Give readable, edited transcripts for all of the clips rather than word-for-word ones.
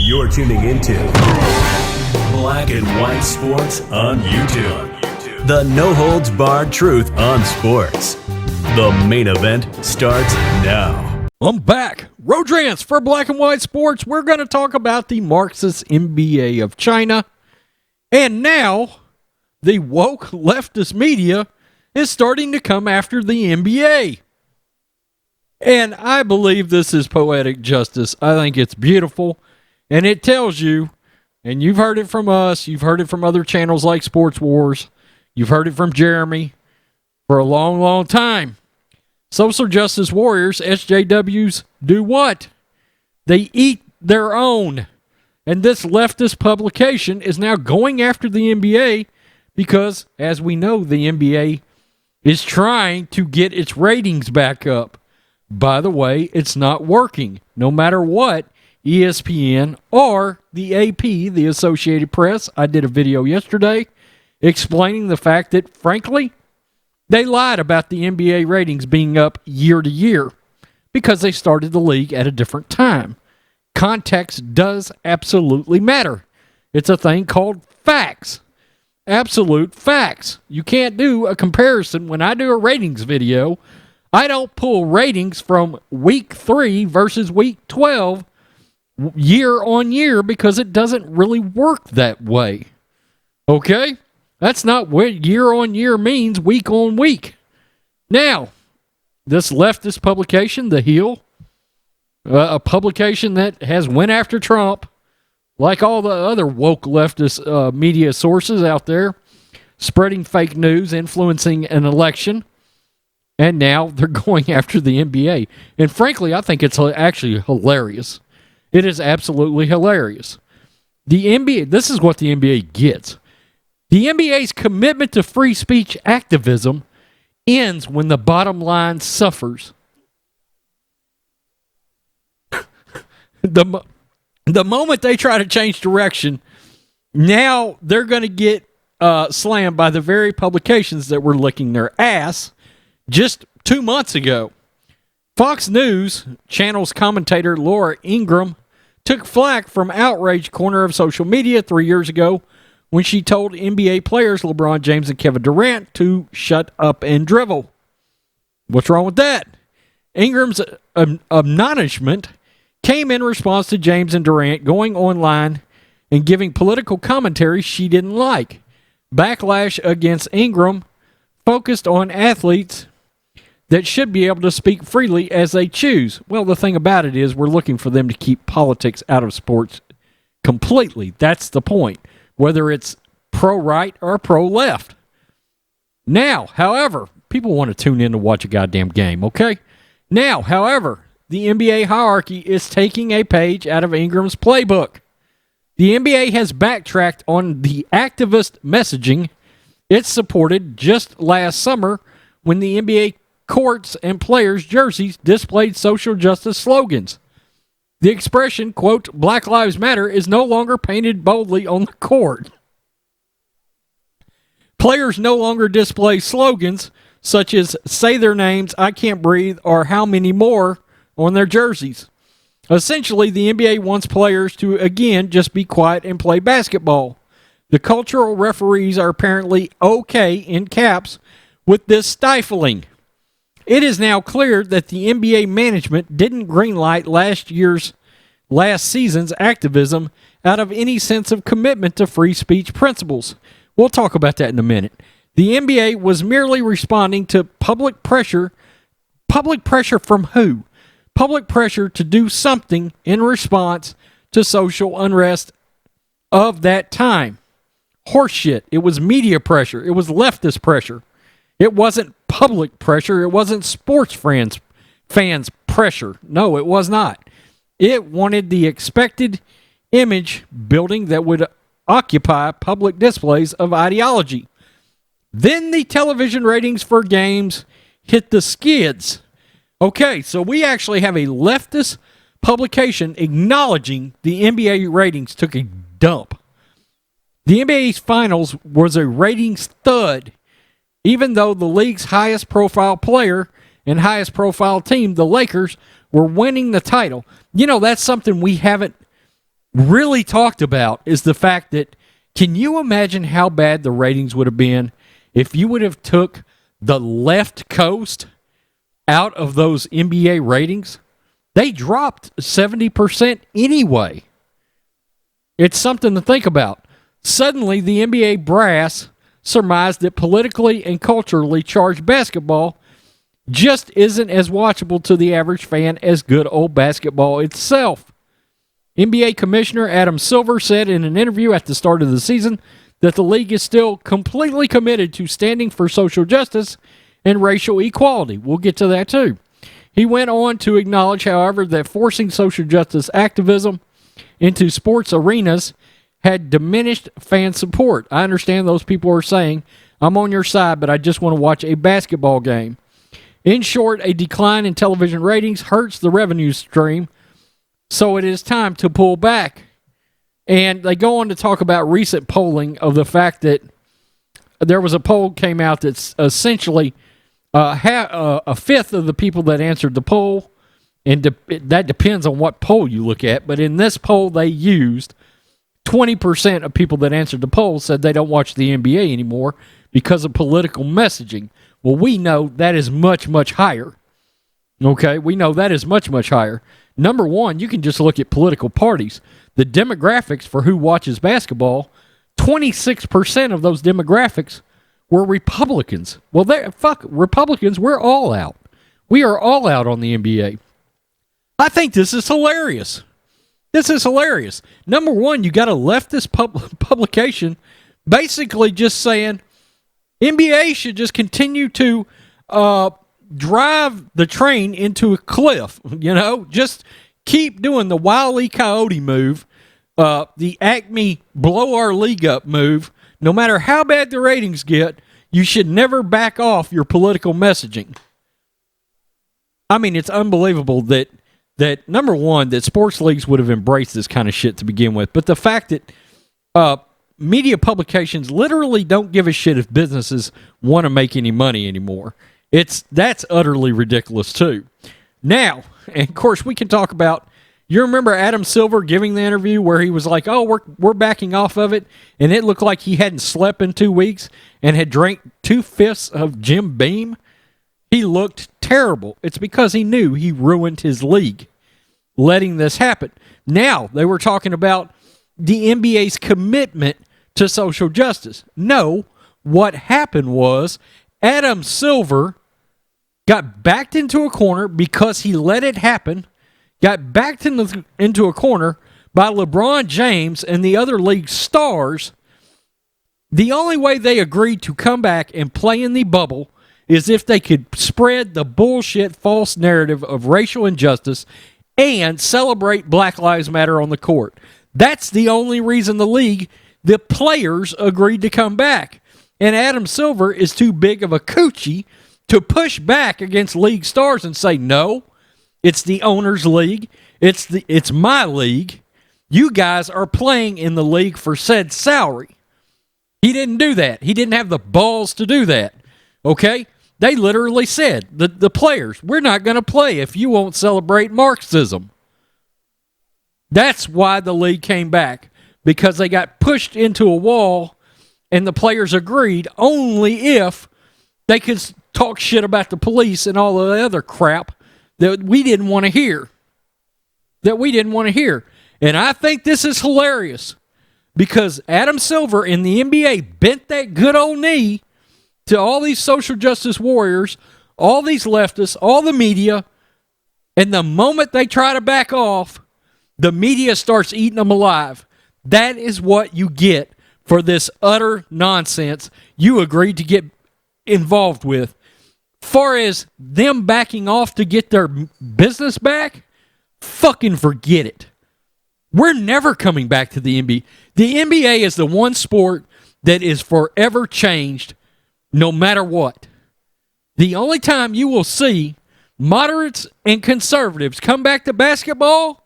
You're tuning into Black and White Sports on YouTube. The no-holds-barred truth on sports. The main event starts now. I'm back. Rodrance for Black and White Sports. We're going to talk about the Marxist NBA of China. And now, the woke leftist media is starting to come after the NBA. And I believe this is poetic justice. I think it's beautiful. And it tells you, and you've heard it from us, you've heard it from other channels like Sports Wars, you've heard it from Jeremy for a long, long time. Social justice warriors, SJWs, do what? They eat their own. And this leftist publication is now going after the NBA because, as we know, the NBA is trying to get its ratings back up. By the way, it's not working. No matter what, ESPN or the AP, the Associated Press, I did a video yesterday explaining the fact that, frankly, they lied about the NBA ratings being up year to year because they started the league at a different time. Context does absolutely matter. It's a thing called facts. Absolute facts. You can't do a comparison. When I do a ratings video, I don't pull ratings from week 3 versus week 12 year on year because it doesn't really work that way. Okay? That's not what year on year means, week on week. Now, this leftist publication, The Hill, a publication that has went after Trump, like all the other woke leftist media sources out there, spreading fake news, influencing an election, and now they're going after the NBA. And frankly, I think it's actually hilarious. It is absolutely hilarious. The NBA, this is what the NBA gets. The NBA's commitment to free speech activism ends when the bottom line suffers. The moment they try to change direction, now they're going to get slammed by the very publications that were licking their ass just 2 months ago. Fox News channel's commentator Laura Ingram took flack from outrage corner of social media 3 years ago when she told NBA players LeBron James and Kevin Durant to shut up and dribble. What's wrong with that? Ingram's admonishment came in response to James and Durant going online and giving political commentary she didn't like. Backlash against Ingram focused on athletes that should be able to speak freely as they choose. Well, the thing about it is we're looking for them to keep politics out of sports completely. That's the point, whether it's pro-right or pro-left. Now, however, people want to tune in to watch a goddamn game, okay? Now, however, the NBA hierarchy is taking a page out of Ingram's playbook. The NBA has backtracked on the activist messaging it supported just last summer when the NBA courts and players' jerseys displayed social justice slogans. The expression, quote, Black Lives Matter is no longer painted boldly on the court. Players no longer display slogans such as say their names, I can't breathe, or how many more on their jerseys. Essentially, the NBA wants players to, again, just be quiet and play basketball. The cultural referees are apparently okay, in caps, with this stifling. It is now clear that the NBA management didn't greenlight last season's activism out of any sense of commitment to free speech principles. We'll talk about that in a minute. The NBA was merely responding to public pressure. Public pressure from who? Public pressure to do something in response to social unrest of that time. Horseshit. It was media pressure. It was leftist pressure. It wasn't public pressure. It wasn't sports fans pressure. No, it was not. It wanted the expected image building that would occupy public displays of ideology. Then the television ratings for games hit the skids. Okay, so we actually have a leftist publication acknowledging the NBA ratings took a dump. The NBA's finals was a ratings thud, even though the league's highest profile player and highest profile team, the Lakers, were winning the title. You know, that's something we haven't really talked about is the fact that, can you imagine how bad the ratings would have been if you would have took the left coast out of those NBA ratings? They dropped 70% anyway. It's something to think about. Suddenly, the NBA brass surmised that politically and culturally charged basketball just isn't as watchable to the average fan as good old basketball itself. NBA Commissioner Adam Silver said in an interview at the start of the season that the league is still completely committed to standing for social justice and racial equality. We'll get to that too. He went on to acknowledge, however, that forcing social justice activism into sports arenas had diminished fan support. I understand those people are saying, I'm on your side, but I just want to watch a basketball game. In short, a decline in television ratings hurts the revenue stream, so it is time to pull back. And they go on to talk about recent polling of the fact that there was a poll came out that's essentially a fifth of the people that answered the poll, and that depends on what poll you look at, but in this poll they used 20% of people that answered the poll said they don't watch the NBA anymore because of political messaging. Well, we know that is much, much higher. Okay, we know that is much, much higher. Number one, you can just look at political parties. The demographics for who watches basketball, 26% of those demographics were Republicans. Well, fuck Republicans, we're all out. We are all out on the NBA. I think this is hilarious. This is hilarious. Number one, you got a leftist publication basically just saying NBA should just continue to drive the train into a cliff. You know, just keep doing the Wile E. Coyote move, the Acme blow our league up move. No matter how bad the ratings get, you should never back off your political messaging. I mean, it's unbelievable that number one, that sports leagues would have embraced this kind of shit to begin with. But the fact that media publications literally don't give a shit if businesses want to make any money anymore. That's utterly ridiculous too. Now, and of course, we can talk about. You remember Adam Silver giving the interview where he was like, "Oh, we're backing off of it," and it looked like he hadn't slept in 2 weeks and had drank 2/5 of Jim Beam. He looked terrible. It's because he knew he ruined his league letting this happen. Now, they were talking about the NBA's commitment to social justice. No, what happened was Adam Silver got backed into a corner because he let it happen, got backed into a corner by LeBron James and the other league stars. The only way they agreed to come back and play in the bubble is if they could spread the bullshit false narrative of racial injustice and celebrate Black Lives Matter on the court. That's the only reason the players agreed to come back. And Adam Silver is too big of a coochie to push back against league stars and say, no, it's the owner's league. It's my league. You guys are playing in the league for said salary. He didn't do that. He didn't have the balls to do that. Okay? They literally said, the players, we're not going to play if you won't celebrate Marxism. That's why the league came back, because they got pushed into a wall and the players agreed only if they could talk shit about the police and all the other crap that we didn't want to hear. And I think this is hilarious because Adam Silver in the NBA bent that good old knee to all these social justice warriors, all these leftists, all the media, and the moment they try to back off, the media starts eating them alive. That is what you get for this utter nonsense you agreed to get involved with. Far as them backing off to get their business back, fucking forget it. We're never coming back to the NBA. The NBA is the one sport that is forever changed no matter what. The only time you will see moderates and conservatives come back to basketball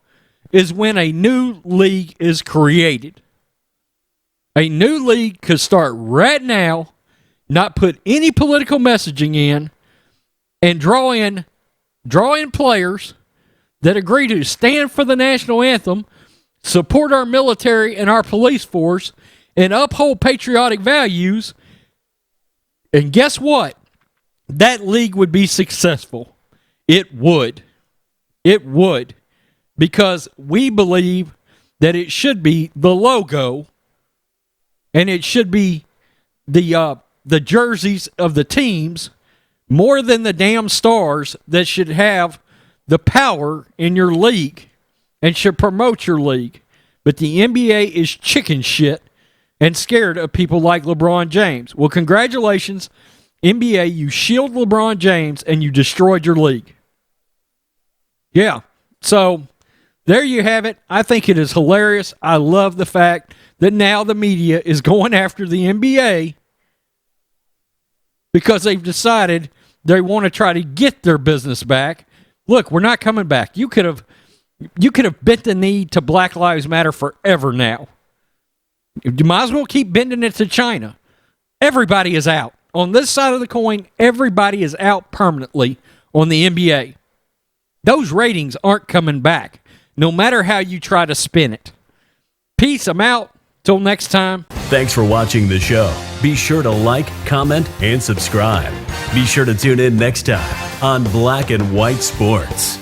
is when a new league is created. A new league could start right now, not put any political messaging in, and draw in players that agree to stand for the national anthem, support our military and our police force, and uphold patriotic values, and guess what? That league would be successful. It would. It would. Because we believe that it should be the logo, and it should be the jerseys of the teams more than the damn stars that should have the power in your league and should promote your league. But the NBA is chicken shit and scared of people like LeBron James. Well, congratulations, NBA. You shielded LeBron James and you destroyed your league. Yeah. So there you have it. I think it is hilarious. I love the fact that now the media is going after the NBA because they've decided they want to try to get their business back. Look, we're not coming back. You could have bent the knee to Black Lives Matter forever now. You might as well keep bending it to China. Everybody is out. On this side of the coin, everybody is out permanently on the NBA. Those ratings aren't coming back, no matter how you try to spin it. Peace, I'm out. Till next time. Thanks for watching the show. Be sure to like, comment, and subscribe. Be sure to tune in next time on Black and White Sports.